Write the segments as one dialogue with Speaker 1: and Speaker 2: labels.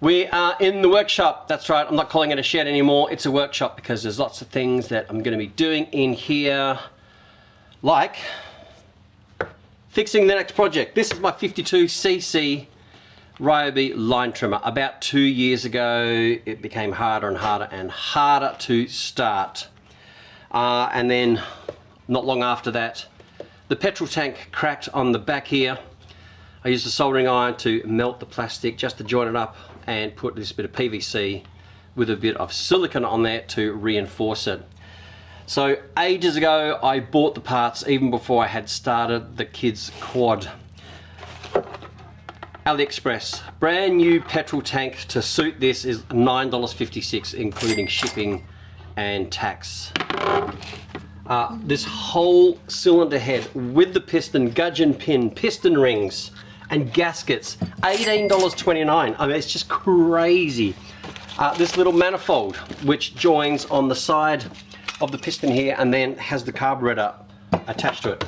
Speaker 1: We are in the workshop. That's right, I'm not calling it a shed anymore. It's a workshop because there's lots of things that I'm going to be doing in here, like fixing the next project. This is my 52cc Ryobi line trimmer. About 2 years ago, it became harder and harder and harder to start. And then not long after that, the petrol tank cracked on the back here. I used a soldering iron to melt the plastic just to join it up and put this bit of PVC with a bit of silicone on there to reinforce it. So ages ago I bought the parts even before I had started the kids quad. AliExpress, brand new petrol tank to suit this is $9.56 including shipping and tax. This whole cylinder head with the piston, gudgeon pin, piston rings and gaskets, $18.29. I mean, it's just crazy. This little manifold which joins on the side of the piston here and then has the carburetor attached to it.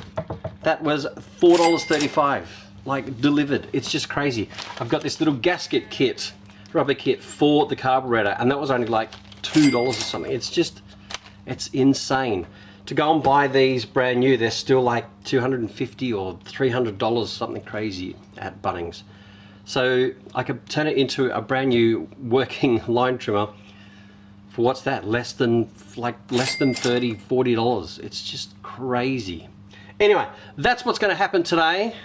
Speaker 1: That was $4.35, like delivered. It's just crazy. I've got this little gasket kit, rubber kit for the carburetor, and that was only like $2 or something. It's just, it's insane. To go and buy these brand new, they're still like $250 or $300, something crazy at Bunnings. So I could turn it into a brand new working line trimmer for what's that? Less than $30, $40. It's just crazy. Anyway, that's what's going to happen today.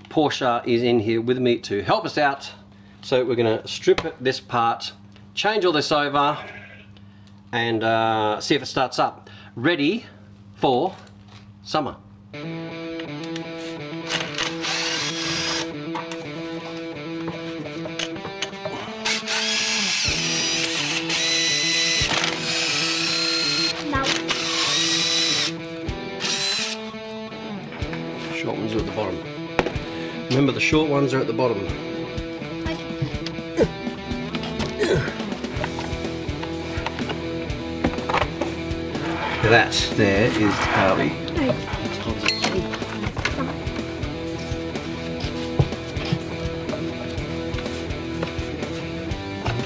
Speaker 1: Porsche is in here with me to help us out. So we're going to strip this part, change all this over, and see if it starts up. Ready for summer. Short ones are at the bottom. Remember, the short ones are at the bottom. That there is Harvey.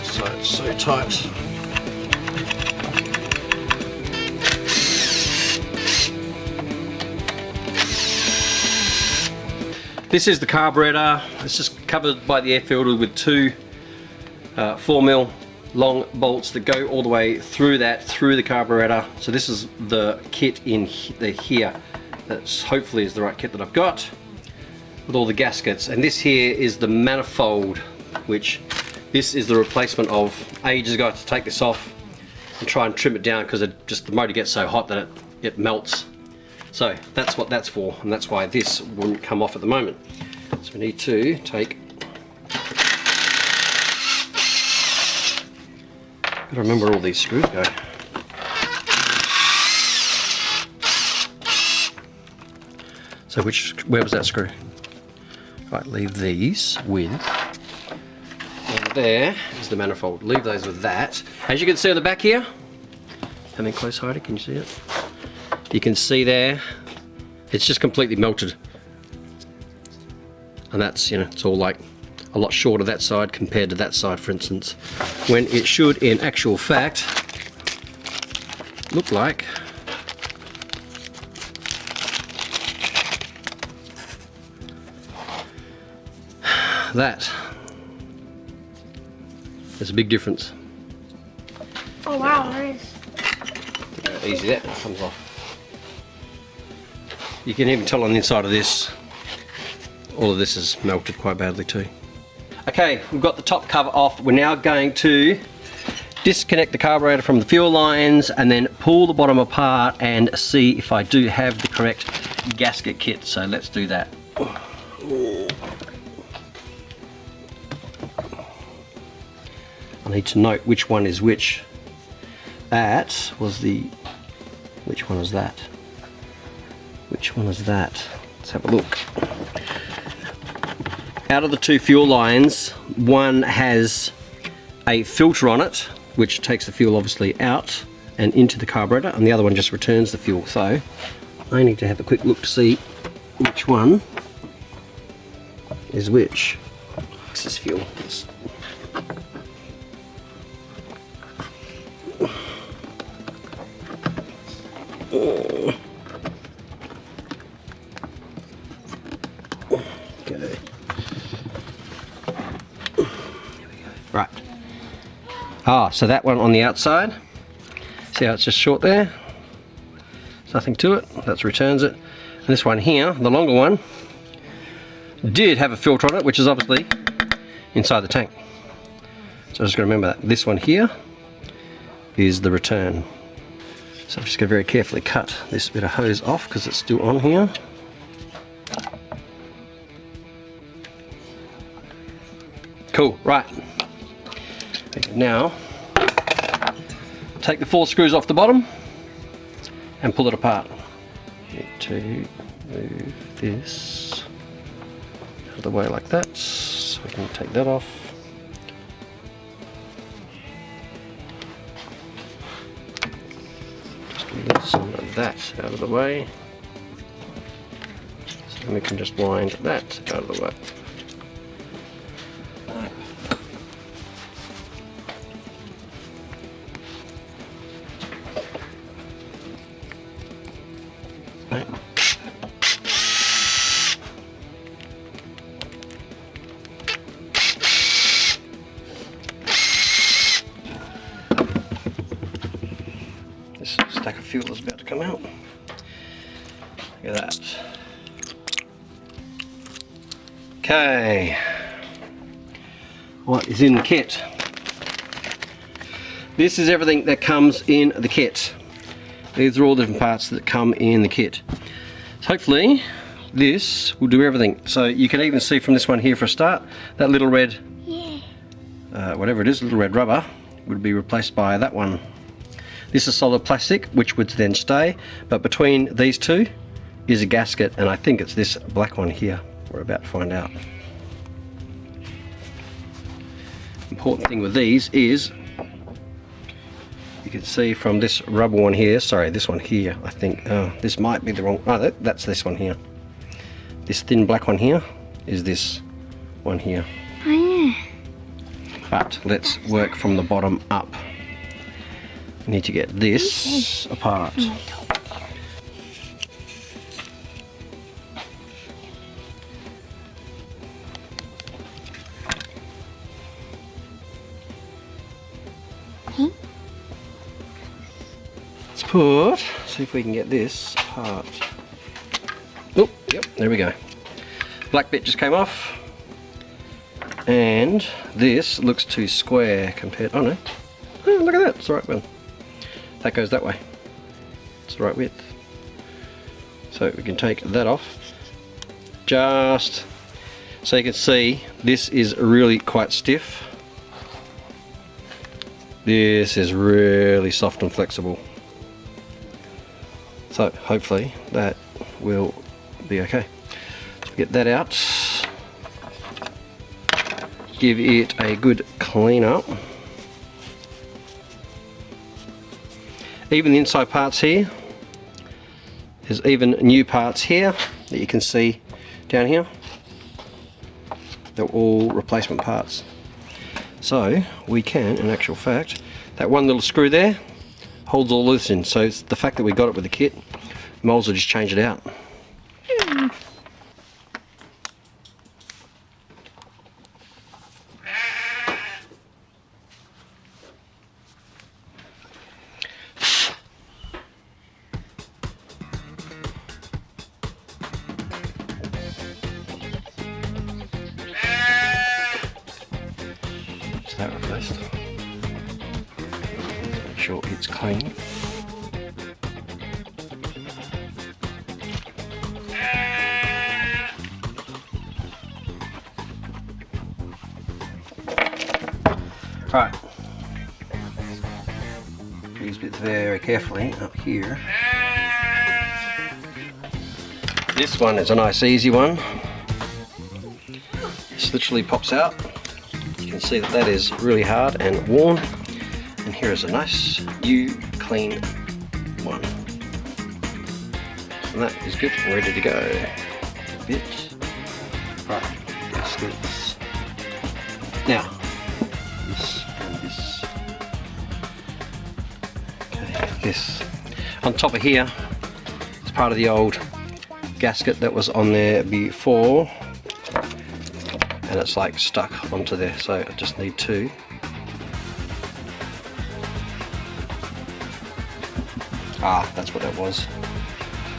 Speaker 1: So it's so tight. This is the carburetor. It's just covered by the air filter with two 4mm long bolts that go all the way through the carburetor. So this is the kit in here. That's hopefully is the right kit that I've got with all the gaskets. And this here is the manifold, which this is the replacement of. Ages ago I had to take this off and try and trim it down because the motor gets so hot that it melts. So that's what that's for, and that's why this wouldn't come off at the moment. So we need to take, gotta remember where all these screws go. So where was that screw? Right, leave these with, and there is the manifold. Leave those with that. As you can see on the back here, come in close, Heidi, can you see it? You can see there, it's just completely melted. And that's, you know, it's all like a lot shorter that side compared to that side, for instance. When it should, in actual fact, look like that. There's a big difference.
Speaker 2: Oh wow, there is.
Speaker 1: Easy, that comes off. You can even tell on the inside of this, all of this is melted quite badly too. Okay, we've got the top cover off. We're now going to disconnect the carburetor from the fuel lines and then pull the bottom apart and see if I do have the correct gasket kit. So let's do that. I need to note which one is which. That was the, which one is that? Which one is that? Let's have a look. Out of the two fuel lines, one has a filter on it, which takes the fuel obviously out and into the carburetor, and the other one just returns the fuel. So I need to have a quick look to see which one is which. What's this fuel? Okay. Right. Ah, so that one on the outside. See how it's just short there? There's nothing to it. That returns it. And this one here, the longer one, did have a filter on it, which is obviously inside the tank. So I'm just going to remember that. This one here is the return. So I'm just going to very carefully cut this bit of hose off because it's still on here. Cool, right. We can now take the 4 screws off the bottom and pull it apart. Need to move this out of the way like that, so we can take that off. Just get some of that out of the way, so then we can just wind that out of the way. This stack of fuel is about to come out. Look at that. Okay. What is in the kit? This is everything that comes in the kit. These are all the different parts that come in the kit. So hopefully this will do everything. So you can even see from this one here for a start, that little red, whatever it is, little red rubber would be replaced by that one. This is solid plastic, which would then stay, but between these two is a gasket, and I think it's this black one here. We're about to find out. Important thing with these is, you can see from this rubber one here, sorry, this one here, I think, this might be the wrong, that's this one here. This thin black one here is this one here.
Speaker 2: Oh yeah.
Speaker 1: But let's work from the bottom up. We need to get this apart. Let's put, see if we can get this apart. Oh, yep, there we go. Black bit just came off. And this looks too square compared, oh no. Oh, look at that, it's the right one. That goes that way. It's the right width. So we can take that off. Just so you can see, this is really quite stiff. This is really soft and flexible. So hopefully that will be okay. So get that out. Give it a good clean up. Even the inside parts here, there's even new parts here that you can see down here. They're all replacement parts. So we can, in actual fact, that one little screw there holds all this in. So it's the fact that we got it with the kit, might as well just change it out. That replaced. Make sure it's clean. Right. These bits very carefully up here. This one is a nice easy one. This literally pops out. You can see that that is really hard and worn, and here is a nice new clean one, and that is good and ready to go. Bit right, gaskets. Now this and this. Okay, this. On top of here, it's part of the old gasket that was on there before, and it's like stuck onto there, so I just need two. Ah, that's what that was.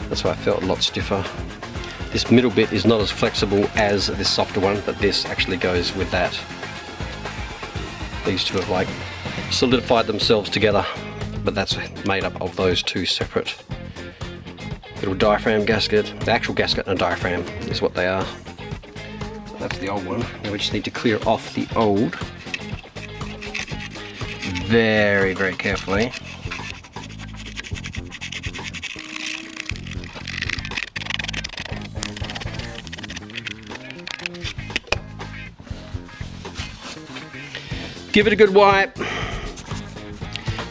Speaker 1: That's why I felt a lot stiffer. This middle bit is not as flexible as this softer one, but this actually goes with that. These two have like solidified themselves together, but that's made up of those two separate little diaphragm gasket. The actual gasket and a diaphragm is what they are. That's the old one. Now we just need to clear off the old very, very carefully. Give it a good wipe.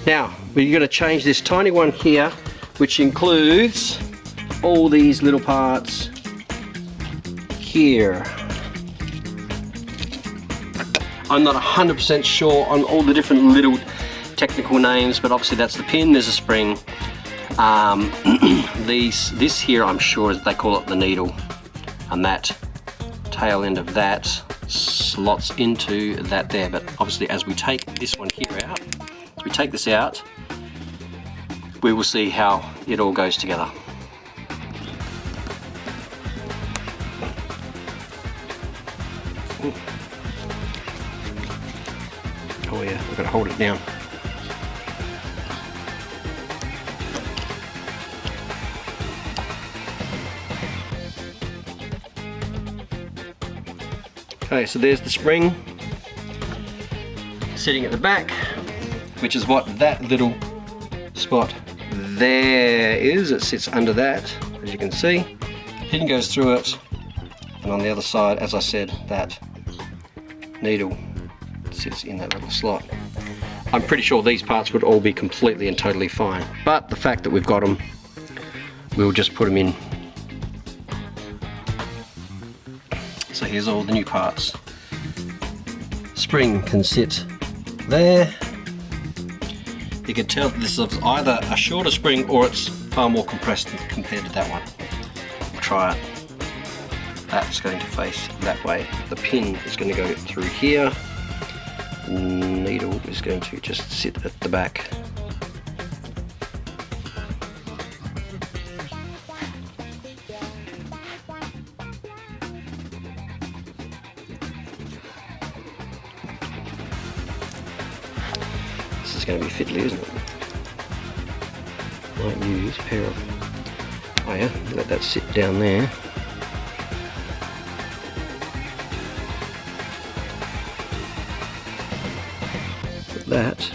Speaker 1: Now, we're going to change this tiny one here, which includes all these little parts here. I'm not 100% sure on all the different little technical names, but obviously that's the pin, there's a spring. This here, I'm sure they call it the needle, and that tail end of that slots into that there. But obviously as we take this one here out, as we take this out, we will see how it all goes together. Ooh. Oh yeah, we've got to hold it down. Okay, so there's the spring sitting at the back, which is what that little spot there is. It sits under that, as you can see. Pin goes through it, and on the other side, as I said, that needle sits in that little slot. I'm pretty sure these parts would all be completely and totally fine, but the fact that we've got them, we'll just put them in. So here's all the new parts. Spring can sit there. You can tell this is either a shorter spring or it's far more compressed compared to that one. We'll try it. That's going to face that way. The pin is going to go through here. The needle is going to just sit at the back. This is going to be fiddly, isn't it? Might use a pair of, oh yeah, let that sit down there. Put that.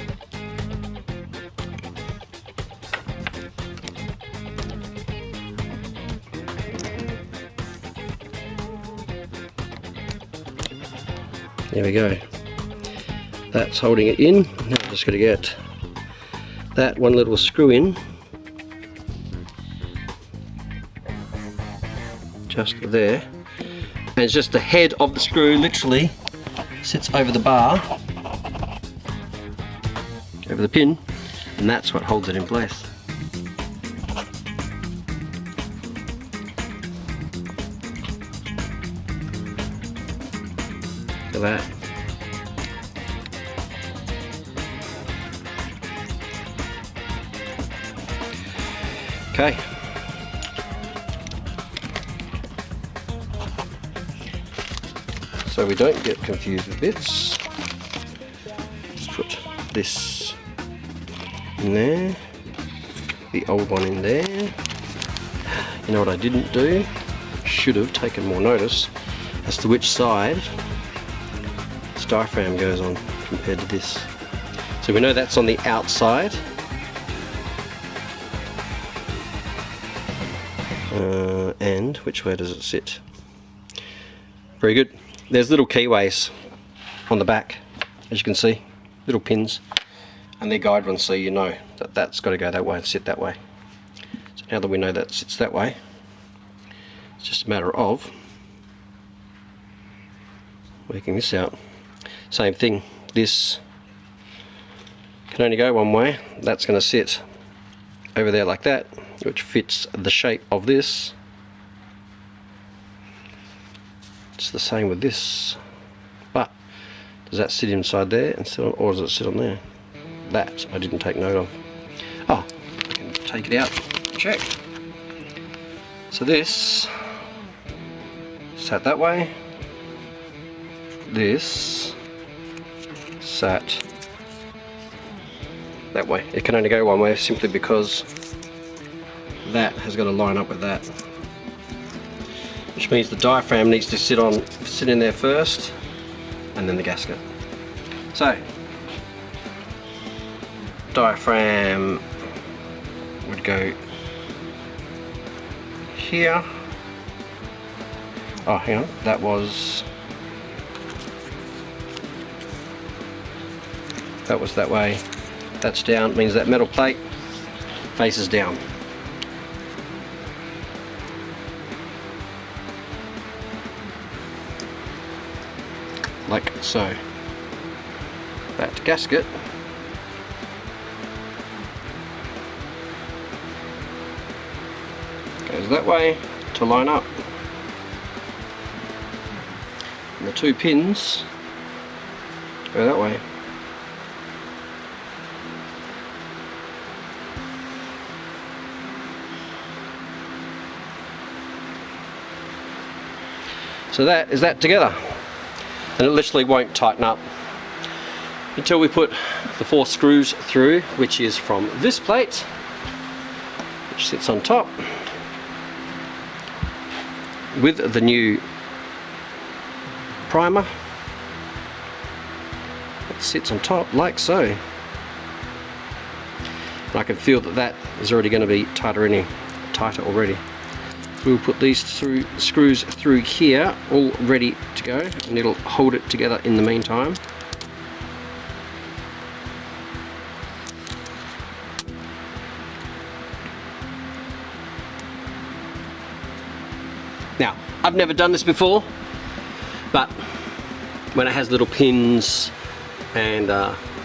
Speaker 1: There we go. That's holding it in. Now I'm just going to get that one little screw in. Just there. And it's just the head of the screw literally sits over the bar, over the pin, and that's what holds it in place. Look at that. Okay. So we don't get confused with bits, just put this in there, the old one in there. You know what I didn't do? Should have taken more notice as to which side this diaphragm goes on compared to this. So we know that's on the outside. And which way does it sit? Very good. There's little keyways on the back, as you can see, little pins, and they're guide ones, so you know that that's got to go that way and sit that way. So now that we know that sits that way, it's just a matter of working this out. Same thing, this can only go one way, that's going to sit over there like that, which fits the shape of this. It's the same with this, but does that sit inside there and sit on, or does it sit on there? That I didn't take note of. Oh, I can take it out, check. So this sat that way, this sat that way. It can only go one way simply because that has got to line up with that, which means the diaphragm needs to sit in there first and then the gasket. So diaphragm would go here. Oh, hang on, that was that way. That's down, means that metal plate faces down. Like so. That gasket goes that way to line up. And the two pins go that way. So that is that together, and it literally won't tighten up until we put the 4 screws through, which is from this plate, which sits on top, with the new primer. It sits on top like so. And I can feel that that is already going to be tighter already. We'll put these screws through here, all ready to go, and it'll hold it together in the meantime. Now, I've never done this before, but when it has little pins and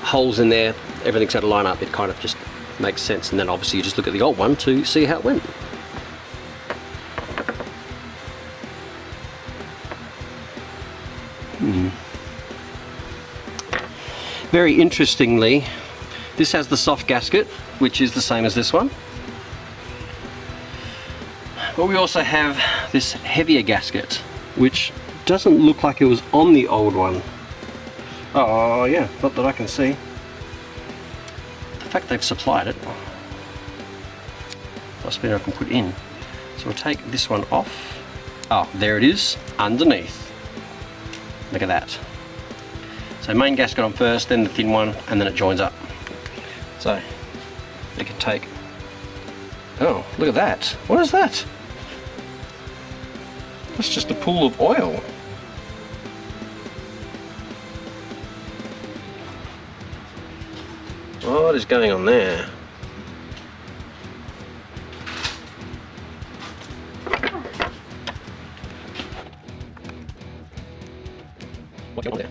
Speaker 1: holes in there, everything's got to line up. It kind of just makes sense, and then obviously you just look at the old one to see how it went. Very interestingly, this has the soft gasket, which is the same as this one. But we also have this heavier gasket, which doesn't look like it was on the old one. Oh yeah, not that I can see. The fact they've supplied it must mean I can put in. So we'll take this one off. Oh, there it is, underneath. Look at that. So main gasket on first, then the thin one, and then it joins up. So you can take, oh, look at that. What is that? That's just a pool of oil. What is going on there? What's going on there?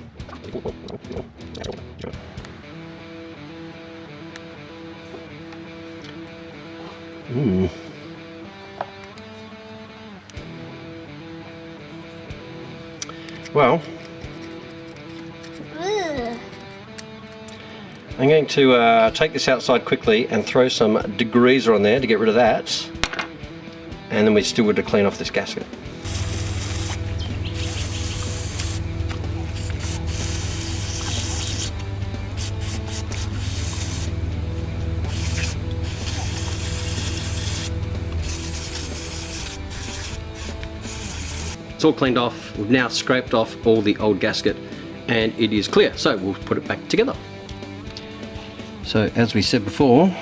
Speaker 1: Well, I'm going to take this outside quickly and throw some degreaser on there to get rid of that, and then we still would to clean off this gasket. It's all cleaned off. We've now scraped off all the old gasket and it is clear. So we'll put it back together. So as we said before,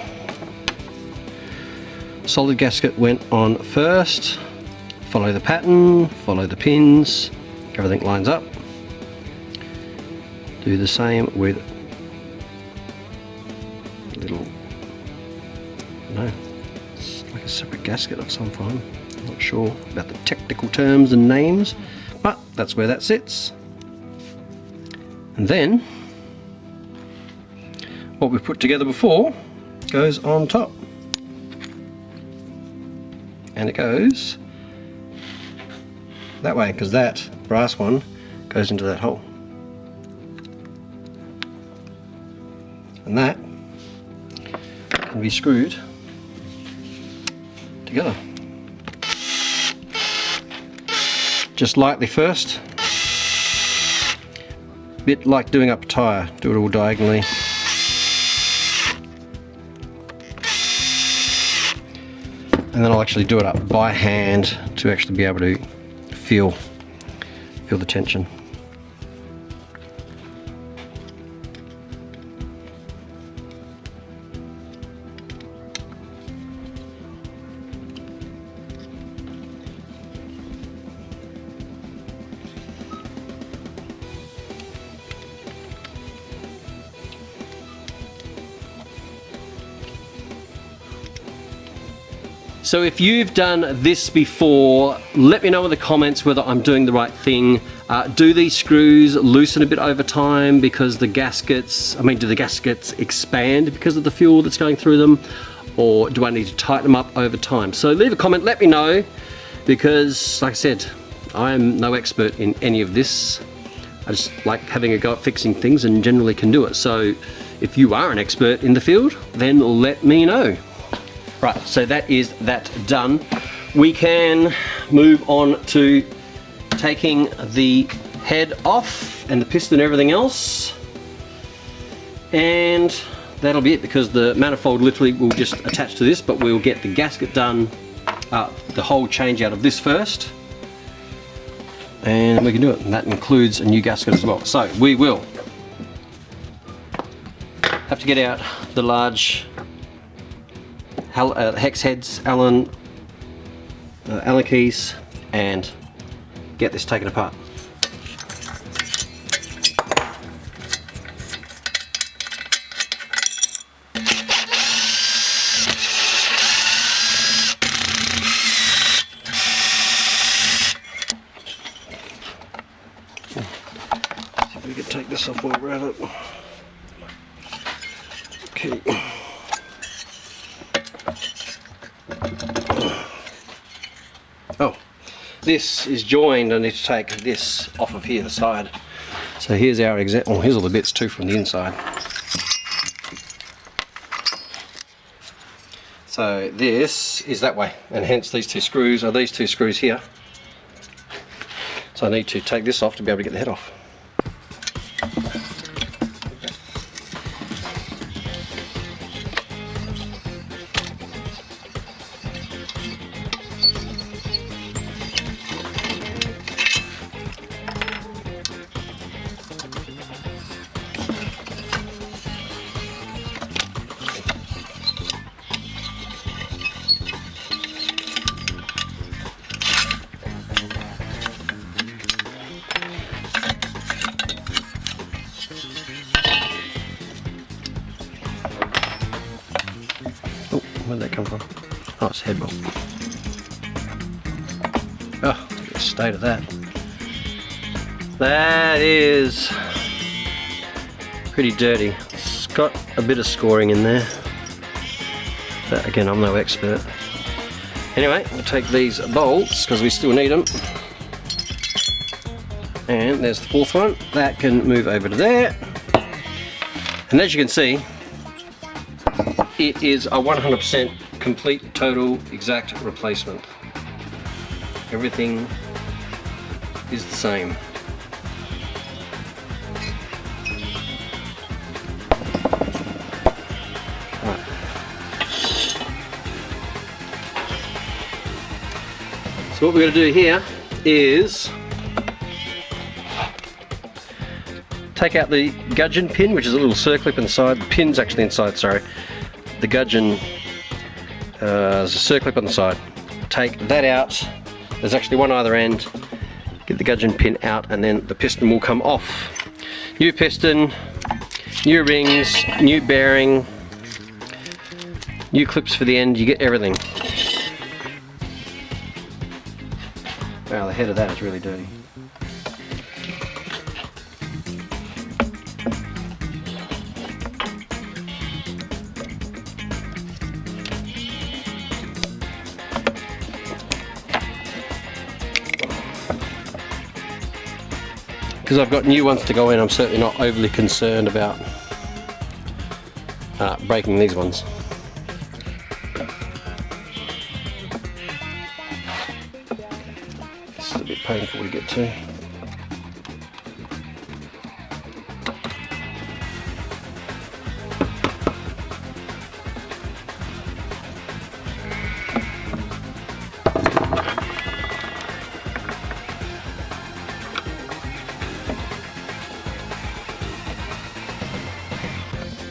Speaker 1: solid gasket went on first. Follow the pattern, follow the pins, everything lines up. Do the same with little, no, it's like a separate gasket of some kind. Not sure about the technical terms and names, but that's where that sits. And then what we put together before goes on top. and it goes that way, because that brass one goes into that hole. And that can be screwed together. Just lightly first. Bit like doing up a tyre, do it all diagonally. And then I'll actually do it up by hand to actually be able to feel the tension. So if you've done this before, let me know in the comments whether I'm doing the right thing. Do these screws loosen a bit over time because the gaskets, do the gaskets expand because of the fuel that's going through them? Or do I need to tighten them up over time? So leave a comment, let me know, because like I said, I'm no expert in any of this. I just like having a go at fixing things and generally can do it. So if you are an expert in the field, then let me know. Right, so that is that done. We can move on to taking the head off and the piston and everything else. And that'll be it, because the manifold literally will just attach to this, but we'll get the gasket done, the whole change out of this first. And we can do it, and that includes a new gasket as well. So we will have to get out the large hex heads, Allen keys, and get this taken apart. See if we can take this off while we're at it. Okay. Oh, this is joined. I need to take this off of here, the side. So here's our example. Oh, here's all the bits too from the inside. So this is that way, and hence these two screws are these two screws here. So I need to take this off to be able to get the head off. Where'd that come from? Oh, it's a head bolt. Oh, look at the state of that. That is pretty dirty. It's got a bit of scoring in there. But again, I'm no expert. Anyway, we'll take these bolts because we still need them. And there's the fourth one. That can move over to there. And as you can see, it is a 100% complete, total, exact replacement. Everything is the same. Right. So what we're going to do here is take out the gudgeon pin, which is a little circlip inside. The pin's actually inside, sorry. The gudgeon, there's a circlip on the side. Take that out. There's actually one either end. Get the gudgeon pin out, and then the piston will come off. New piston, new rings, new bearing, new clips for the end. You get everything. Wow, the head of that is really dirty. because I've got new ones to go in, I'm certainly not overly concerned about breaking these ones. This is a bit painful to get to.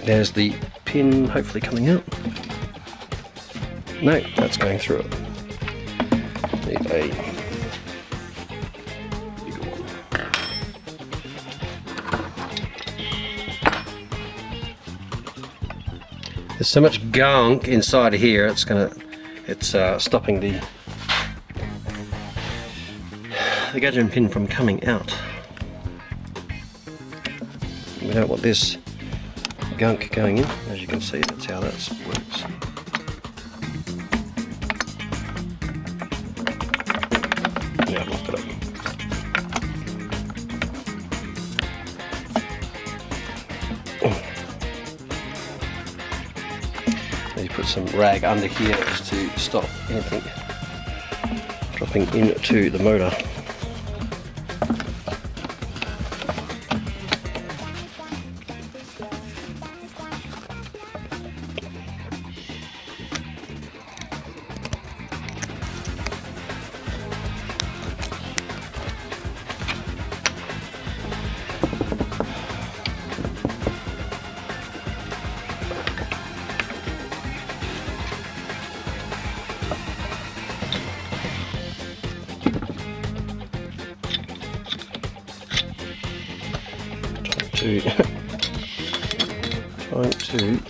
Speaker 1: There's the pin hopefully coming out. No, that's going through it. Need a bigger one. There's so much gunk inside of here, it's stopping the gudgeon pin from coming out. We don't want this gunk going in. As you can see, that's how that works. Now I've locked it up. You put some rag under here just to stop anything dropping into the motor. Trying to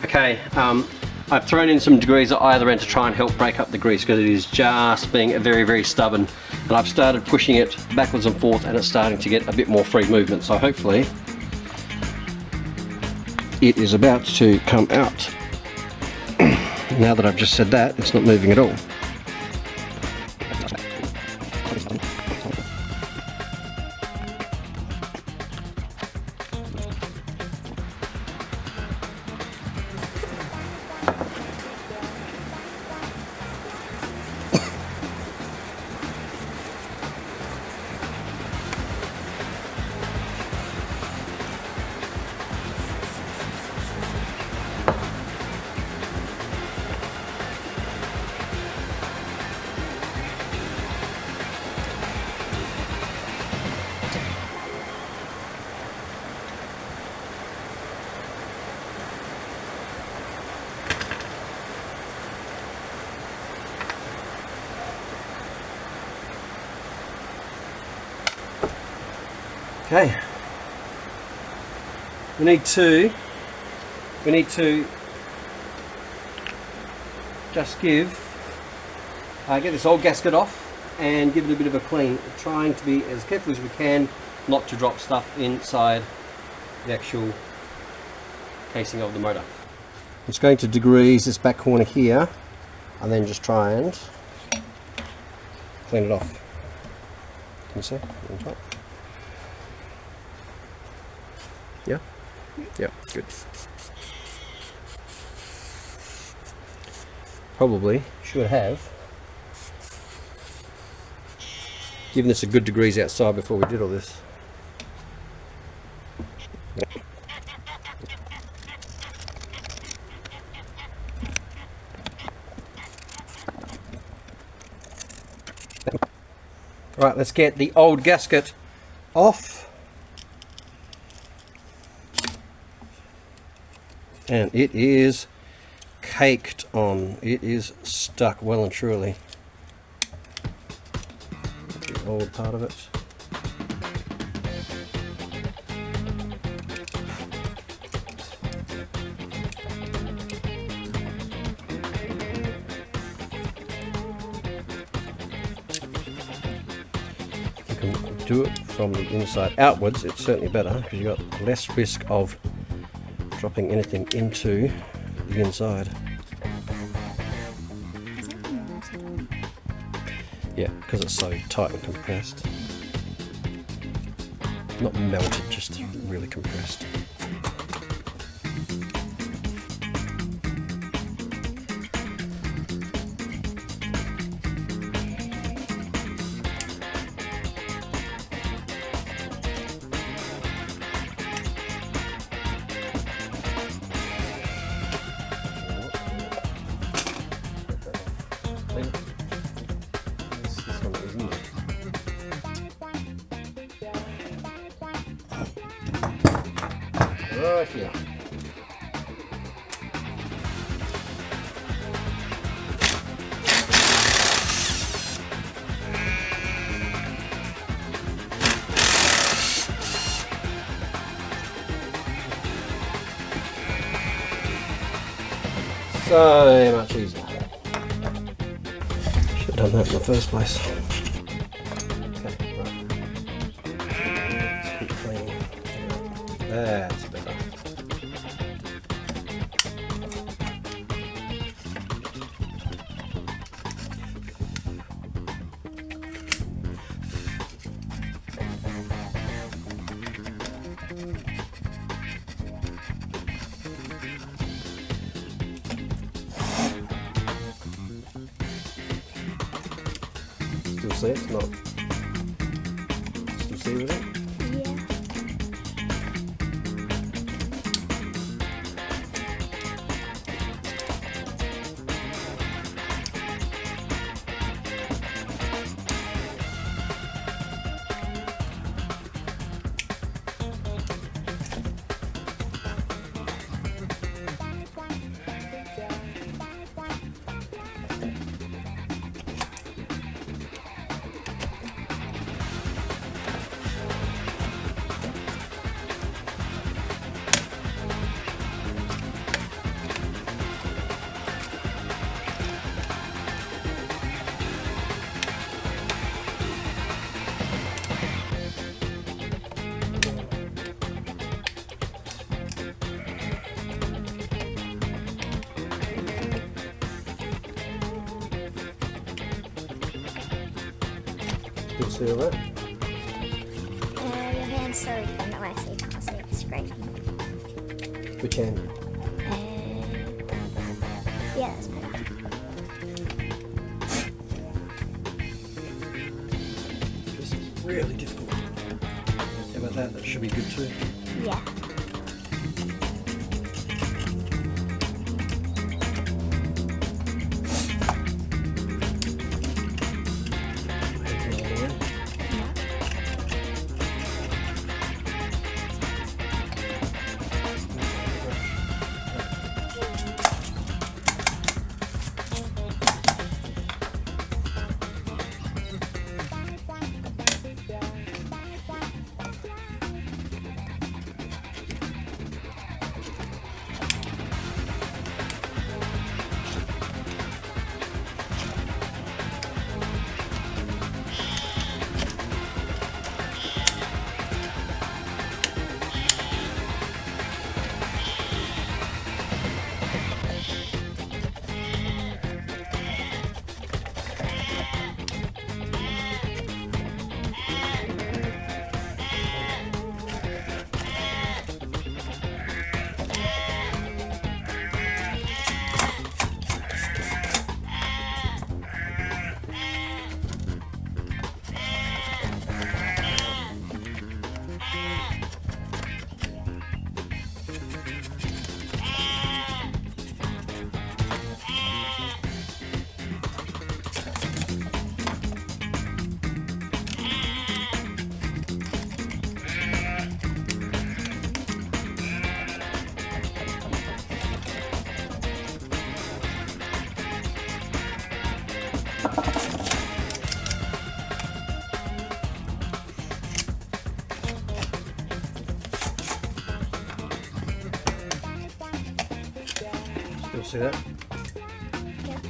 Speaker 1: okay, I've thrown in some degrees at either end to try and help break up the grease because it is just being very, very stubborn. And I've started pushing it backwards and forth and it's starting to get a bit more free movement. So hopefully it is about to come out. Now that I've just said that, it's not moving at all. Okay, we need to just get this old gasket off and give it a bit of a clean, trying to be as careful as we can not to drop stuff inside the actual casing of the motor. I'm just going to degrease this back corner here and then just try and clean it off. Can you see? On top. Yeah? Yeah, good. Probably should have given this a good degrees outside before we did all this. Right, let's get the old gasket off. And it is caked on. It is stuck well and truly. The old part of it. do it from the inside outwards, it's certainly better because you've got less risk of dropping anything into the inside. Yeah, because it's so tight and compressed. Not melted, just really compressed. This one isn't it? Right here. So much easier. Should have done that in the first place. Okay, right. Let's keep cleaning. That's better. Still see it's not. Still see with it?
Speaker 2: Yeah.
Speaker 1: Still see all that?
Speaker 2: Your hand's so in the way so you can't see the screen.
Speaker 1: Which hand?
Speaker 2: Yeah, that's better.
Speaker 1: This is really difficult. How about that? That should be good too.
Speaker 2: Yeah.
Speaker 1: Still see that?
Speaker 2: Yeah.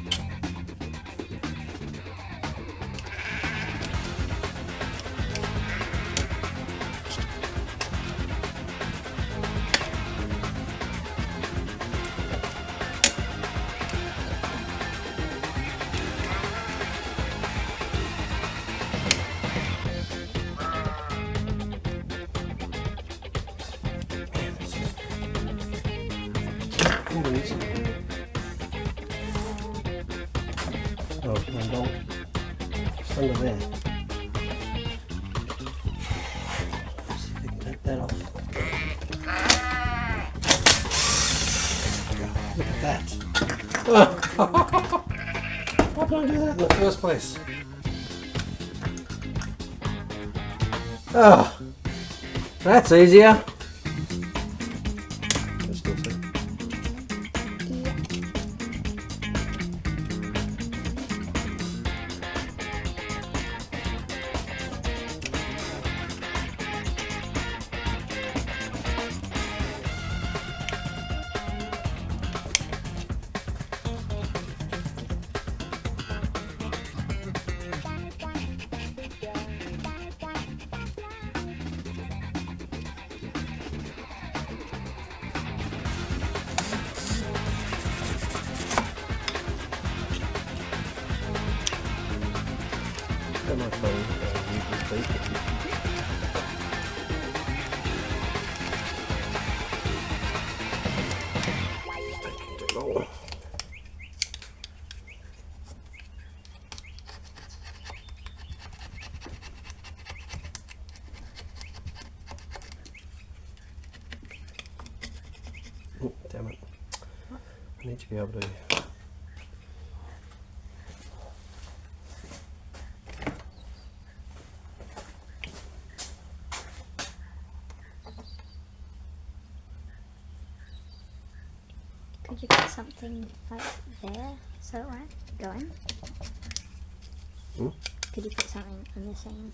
Speaker 1: pins. Oh, one bolt. Just under there. See if we can take that off. Look at that. Why did I do that in the first place? Oh, that's easier. My phone, taking too long. Oh, damn it. I need to be able to.
Speaker 2: Could you put something like there so it won't go in?
Speaker 1: Hmm?
Speaker 2: Could you put something in the same?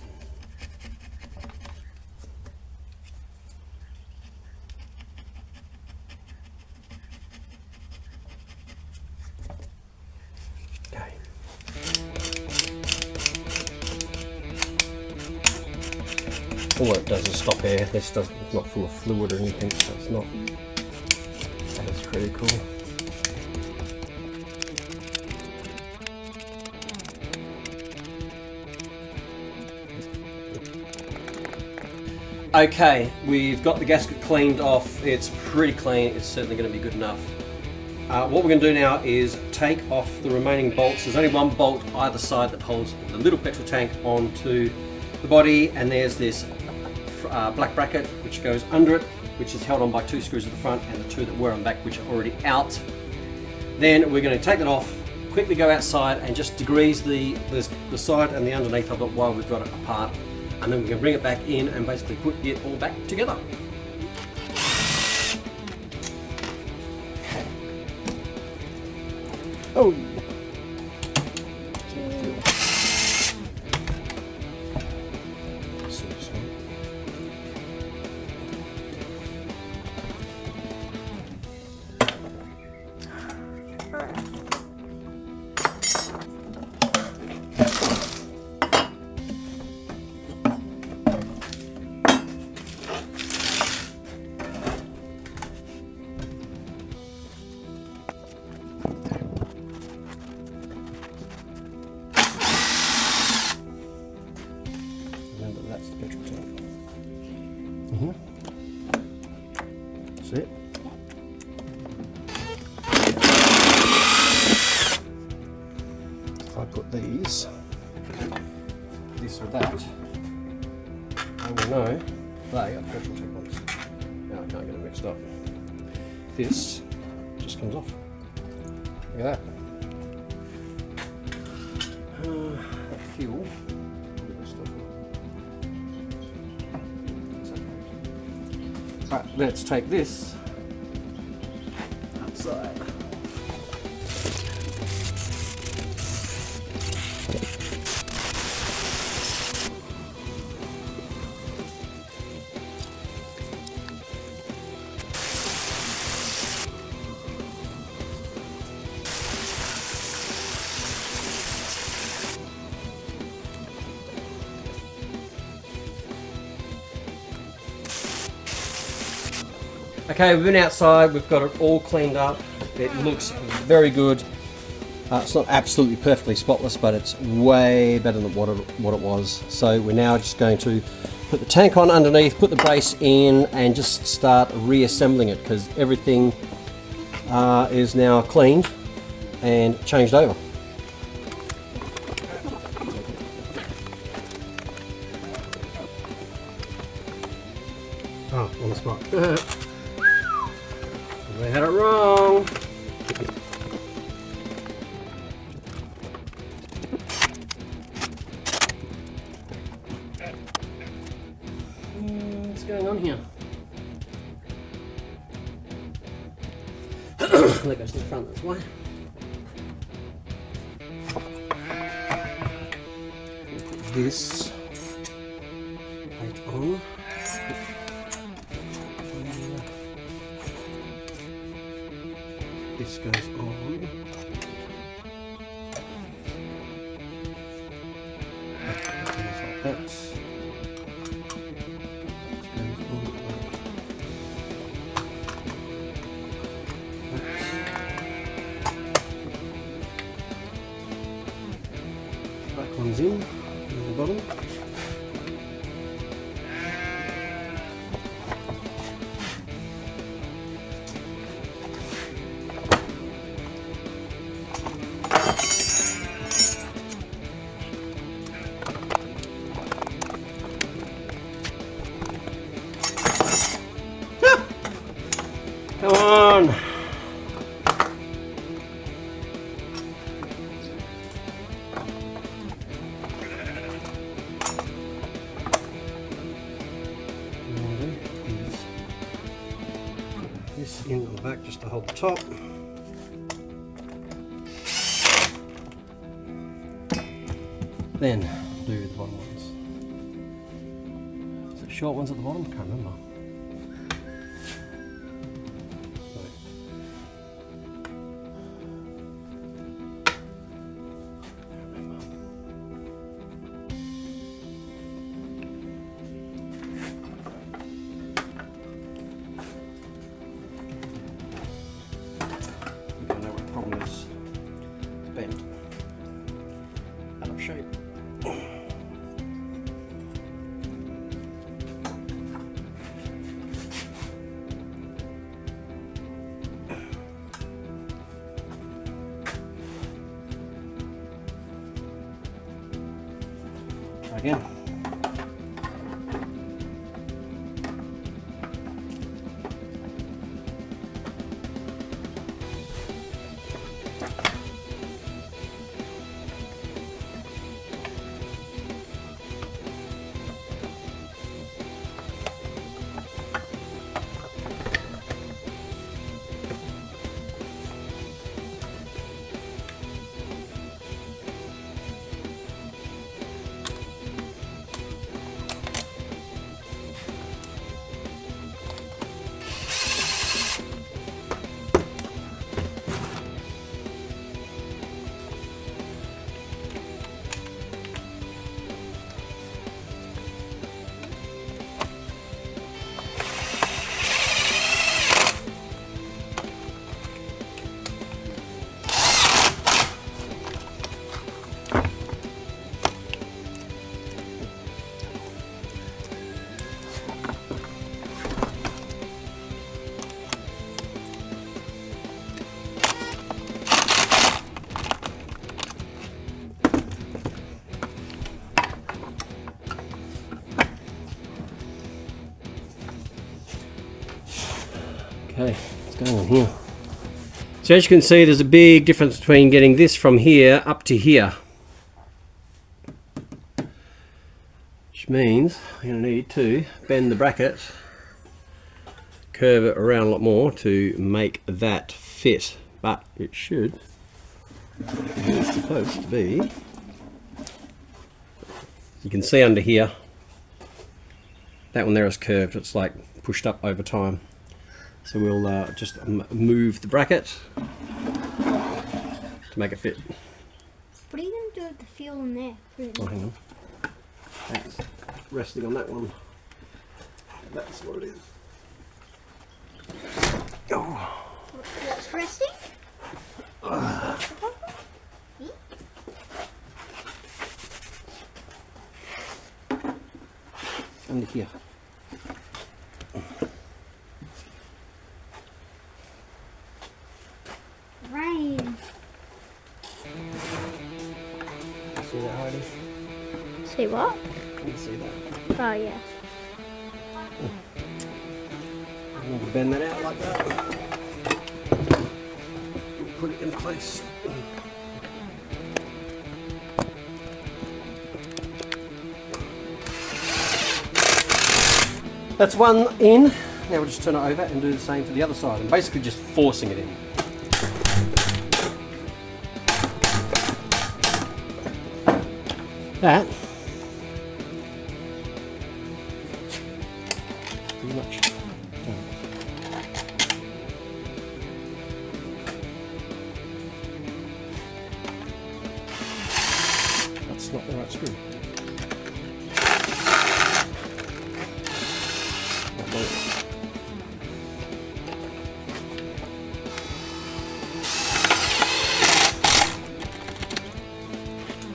Speaker 1: Okay. All it does is stop air. This doesn't, it's not full of fluid or anything, so it's not. That's pretty cool. Okay, we've got the gasket cleaned off. It's pretty clean. It's certainly going to be good enough. What we're going to do now is take off the remaining bolts. There's only one bolt either side that holds the little petrol tank onto the body, and there's this black bracket which goes under it, which is held on by 2 screws at the front and the 2 that were on the back, which are already out. Then we're going to take that off, quickly go outside and just degrease the side and the underneath of it while we've got it apart, and then we can bring it back in and basically put it all back together. Oh! Remember, that's the petrol tank. That's it. If I put these, this or that, I will know they are petrol tank ones. Now I can't get them mixed up. This just comes off. Look at that. Fuel. Right, let's take this outside. Okay, we've been outside, we've got it all cleaned up. It looks very good. It's not absolutely perfectly spotless, but it's way better than what it was. So we're now just going to put the tank on underneath, put the base in, and just start reassembling it, because everything is now cleaned and changed over. Oh, on the spot. We had it wrong. What's going on here? That goes to the front, that's why. Put this plate on. This goes on. Like that. This goes on like that. Back one's in the bottom. Come on! This in on the back just to hold the top. Then do the bottom ones. Is it short ones at the bottom? I can't remember. I know what the problem is. It's bent. Out of shape. Try again. Okay, what's going on here? So as you can see, there's a big difference between getting this from here up to here. Which means I'm going to need to bend the bracket, curve it around a lot more to make that fit. But it should, it's supposed to be, you can see under here, that one there is curved, it's like pushed up over time. So we'll just move the bracket to make it fit.
Speaker 2: What are you going to do with the fuel in there?
Speaker 1: Oh, hang on. That's resting on that one. That's what it is. Oh.
Speaker 2: What's resting?
Speaker 1: Under here.
Speaker 2: See what?
Speaker 1: Can you see that?
Speaker 2: Oh yeah.
Speaker 1: I'm going to bend that out like that. Put it in place. That's one in. Now we'll just turn it over and do the same for the other side. I'm basically just forcing it in. That pretty much done. That's not the right screw.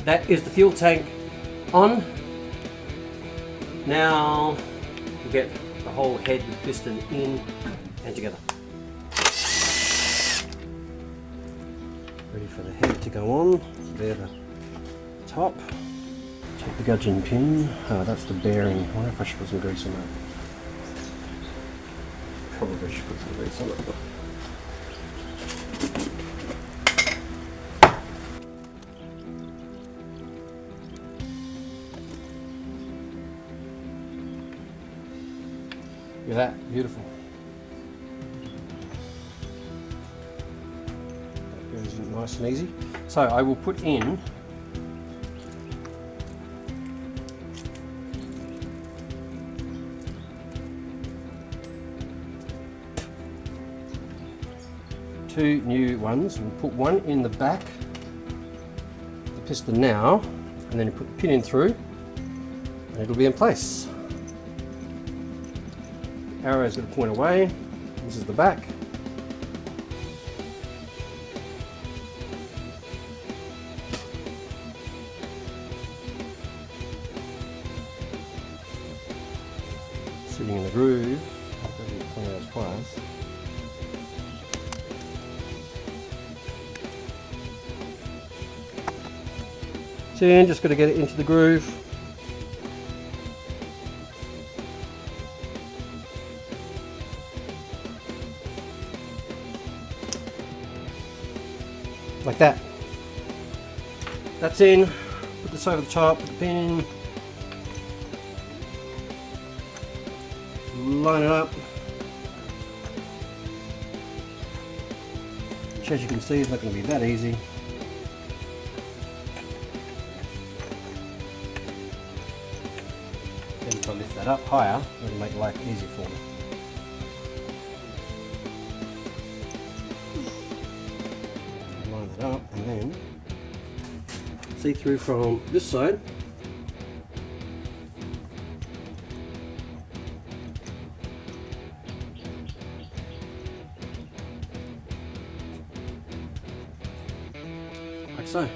Speaker 1: That is the fuel tank on. Now we'll get the whole head with piston in and together. Ready for the head to go on. There the top. Check the gudgeon pin. Oh, that's the bearing. I wonder if I should put some grease on that. Probably should put some grease on it. Look at that, beautiful. That goes in nice and easy. So I will put in two new ones. We'll put one in the back, the piston now, and then you put the pin in through, and it'll be in place. Arrow's going to point away. This is the back. Sitting in the groove. Clean those pliers. So just got to get it into the groove. Like that. That's in. Put this over the top, put the pin in. Line it up. Which, as you can see, is not going to be that easy. Then if I lift that up higher, it'll make life easier for me. Up and then see through from this side. Like so.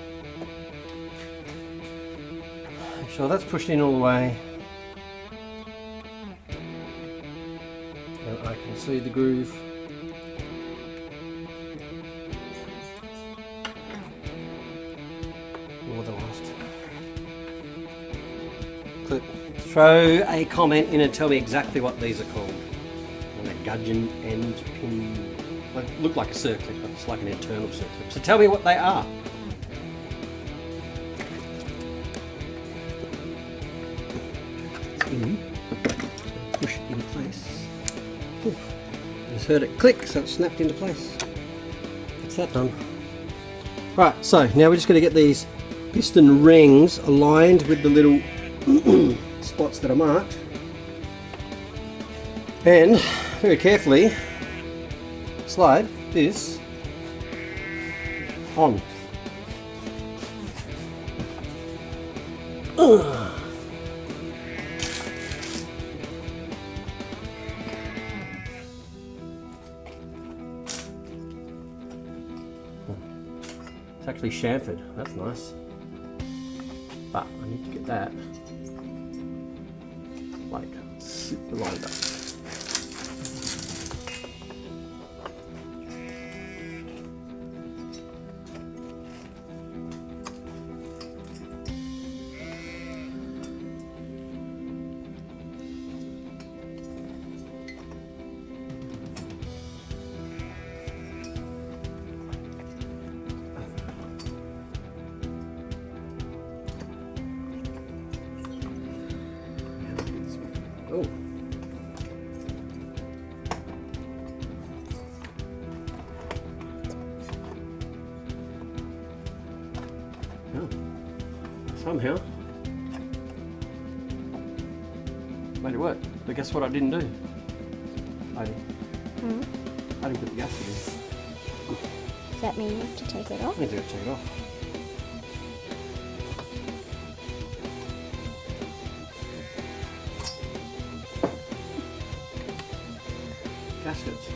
Speaker 1: Make sure that's pushed in all the way. And I can see the groove. Clip. Throw a comment in and tell me exactly what these are called. And a gudgeon end pin. They look like a circlip, but it's like an internal circlip. So tell me what they are. It's in. Push it in place. Ooh. I just heard it click, so it snapped into place. That's that done. Right, so now we're just going to get these piston rings aligned with the little spots that are marked, and very carefully slide this on. It's actually chamfered, that's nice. But I need to get that like super lined up. Somehow. Made it work. But guess what I didn't do? I didn't put the gasket in.
Speaker 2: Does that mean you have to take it off?
Speaker 1: I need to go take it off. Gaskets.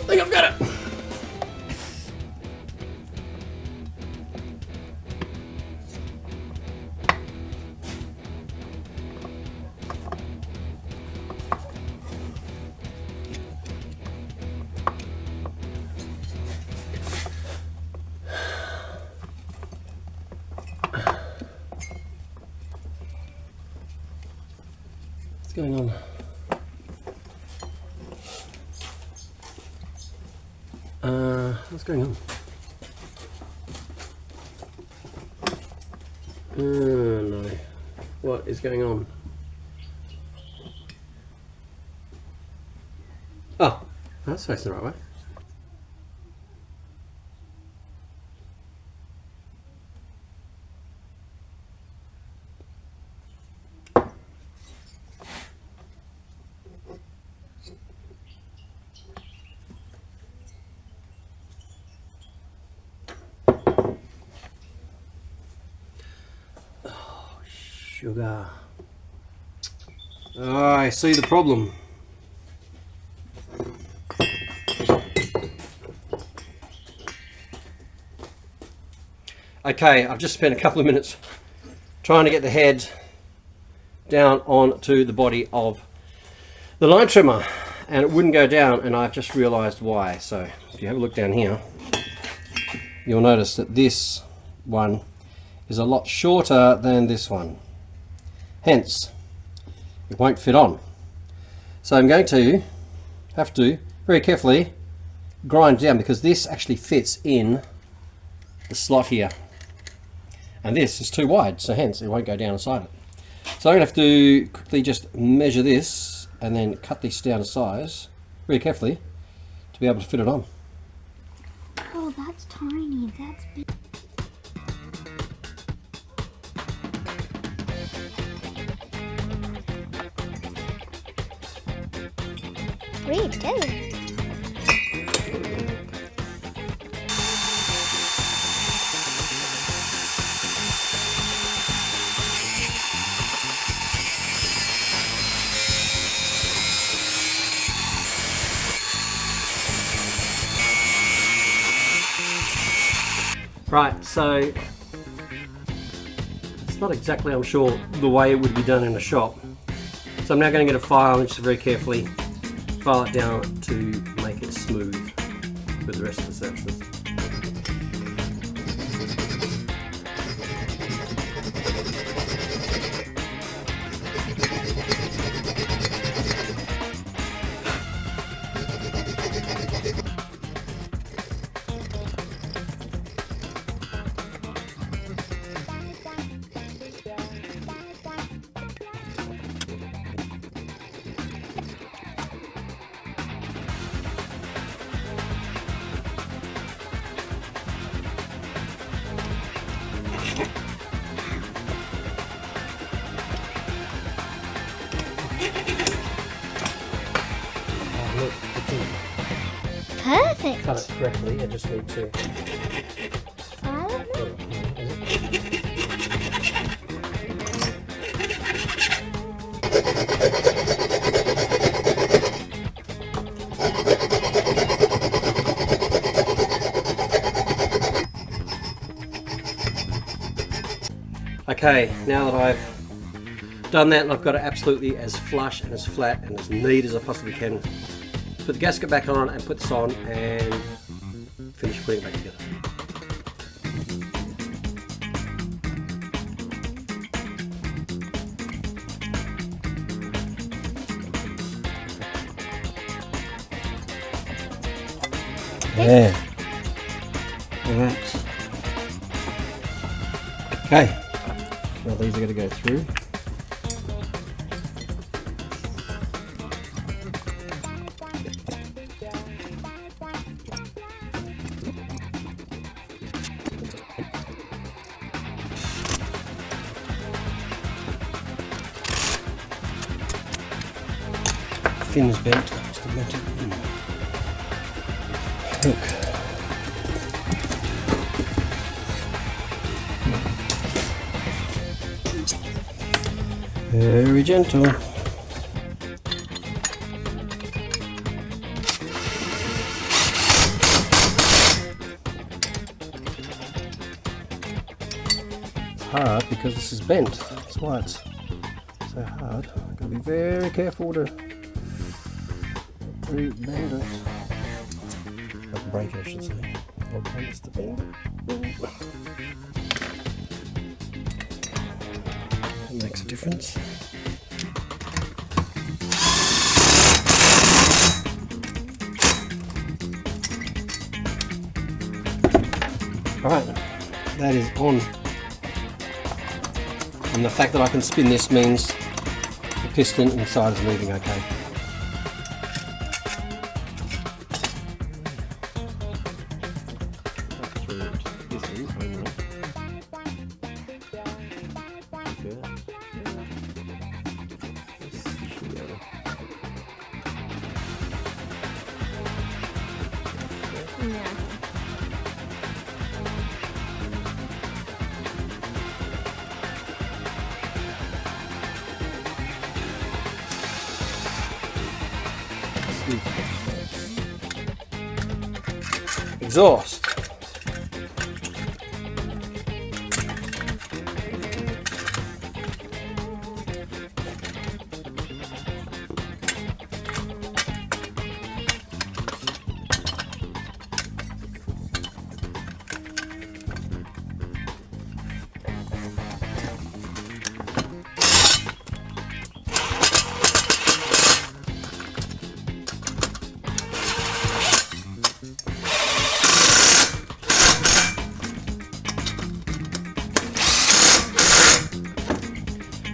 Speaker 1: I think I've got it. What's going on? What's going on? Oh no. What is going on? Oh, that's facing the right way. Sugar. Oh, I see the problem. Okay, I've just spent a couple of minutes trying to get the head down onto the body of the line trimmer, and it wouldn't go down, and I've just realized why. So if you have a look down here, you'll notice that this one is a lot shorter than this one. Hence, it won't fit on. So I'm going to have to very carefully grind down, because this actually fits in the slot here. And this is too wide, so hence it won't go down inside it. So I'm going to have to quickly just measure this and then cut this down to size very carefully to be able to fit it on.
Speaker 2: Oh, that's tiny. That's big. Read, too.
Speaker 1: Right, so it's not exactly, I'm sure, the way it would be done in a shop. So I'm now going to get a file and just very carefully file it down to make it smooth with the rest of the surfaces. Look, it's in.
Speaker 2: Perfect.
Speaker 1: Cut it correctly, I just need to.
Speaker 2: I don't know.
Speaker 1: Okay, now that I've done that and I've got it absolutely as flush and as flat and as neat as I possibly can, put the gasket back on and put this on and finish putting it back together. Yeah. Alright. Okay. Now these are going to go through. Fin's bent. Still bent it. Look. Very gentle. It's hard because this is bent. That's why it's so hard. I've got to be very careful to bend it. Like break it, I should say. Or bend it to bend it. That makes a difference. Alright, that is on. And the fact that I can spin this means the piston inside is moving okay. Exhaust.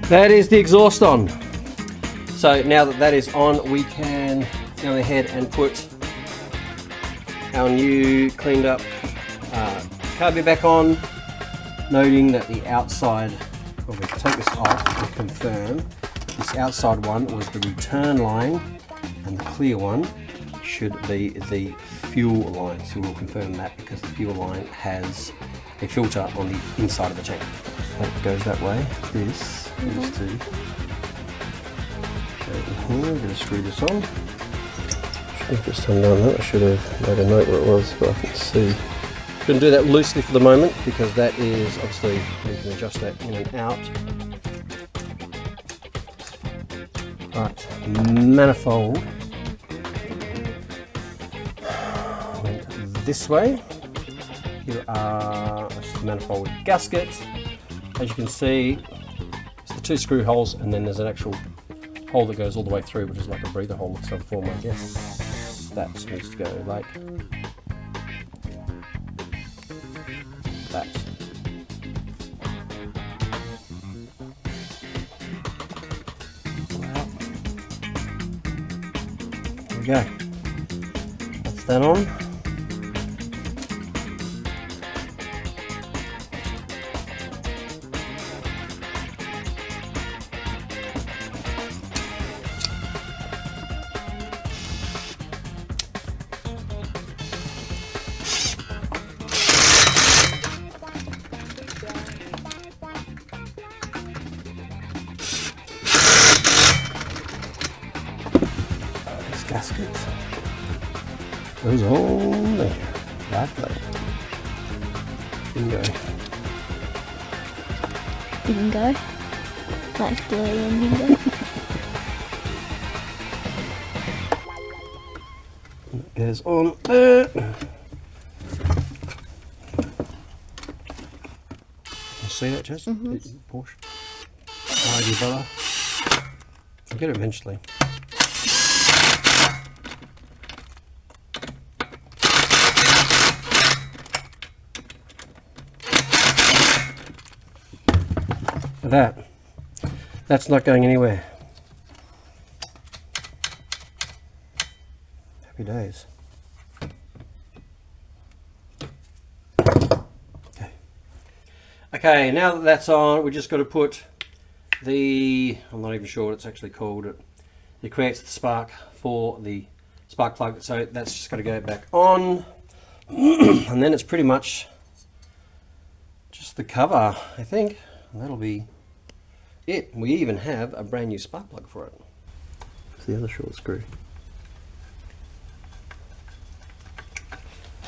Speaker 1: That is the exhaust on. So now that that is on, we can go ahead and put our new cleaned up carburetor back on, noting that the outside, well, we can take this off and confirm this outside one was the return line and the clear one should be the fuel line. So we'll confirm that because the fuel line has a filter on the inside of the tank. That goes that way. This is to go in here. I'm going to screw this on. Should have just undone that. I should have made a note where it was, but I can see. I'm going to do that loosely for the moment because that is obviously we can adjust that in and out. Right, manifold went this way. Here are the manifold gaskets. As you can see, it's the two screw holes, and then there's an actual hole that goes all the way through, which is like a breather hole of some form, I guess. That needs to go like that. Wow. There we go. That's that on. Gasket goes on there, like that. Bingo.
Speaker 2: bingo. Like Bluey and bingo.
Speaker 1: That goes on there. You see that, Jess? Porsche. Hide your brother. I'll get it eventually. That's not going anywhere. Happy days. Okay, now that that's on, we just got to put the, I'm not even sure what it's actually called. It creates the spark for the spark plug, so that's just got to go back on. And then it's pretty much just the cover, I think. And that'll be it. We even have a brand new spark plug for it. It's the other short screw.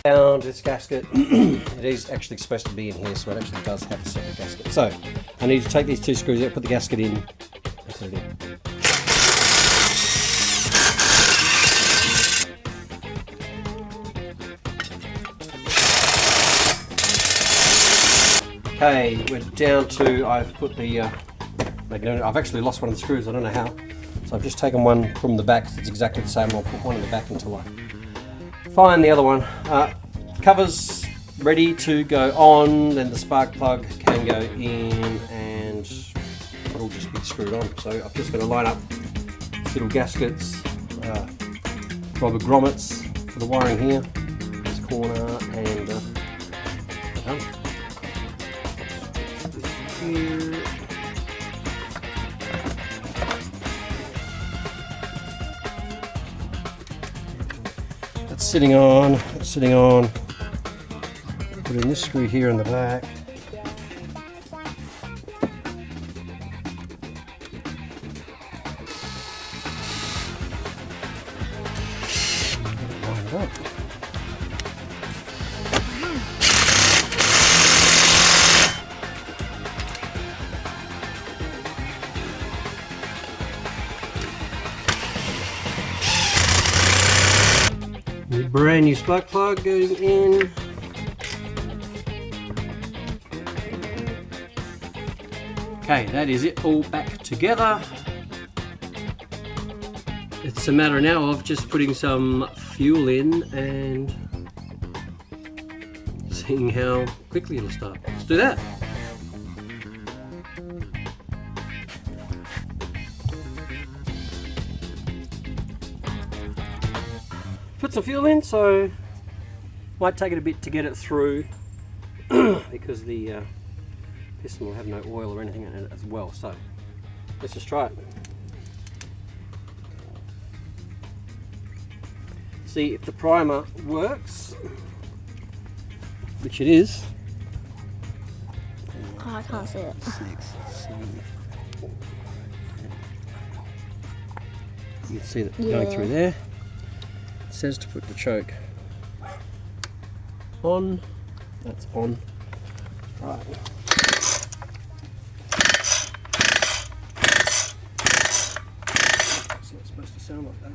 Speaker 1: Found this gasket. It is actually supposed to be in here, so it actually does have a separate gasket. So I need to take these two screws out, put the gasket in, and put it in. Okay, we're down to, I've put the I've actually lost one of the screws, I don't know how. So I've just taken one from the back, it's exactly the same. I'll put one in the back until I find the other one. Cover's ready to go on, then the spark plug can go in and it'll just be screwed on. So I'm just going to line up little gaskets, rubber grommets for the wiring here, this corner, and done. This here. That's sitting on. Put in this screw here in the back. Line it up. Brand new spark plug going in. Okay, that is it all back together. It's a matter now of just putting some fuel in and seeing how quickly it'll start. Let's do that. Put some fuel in, so might take it a bit to get it through because the piston will have no oil or anything in it as well. So let's just try it. See if the primer works, which it is.
Speaker 2: Oh, I can't see it.
Speaker 1: You can see that going through there. It says to put the choke on. That's on. Right. So it's supposed to sound like that.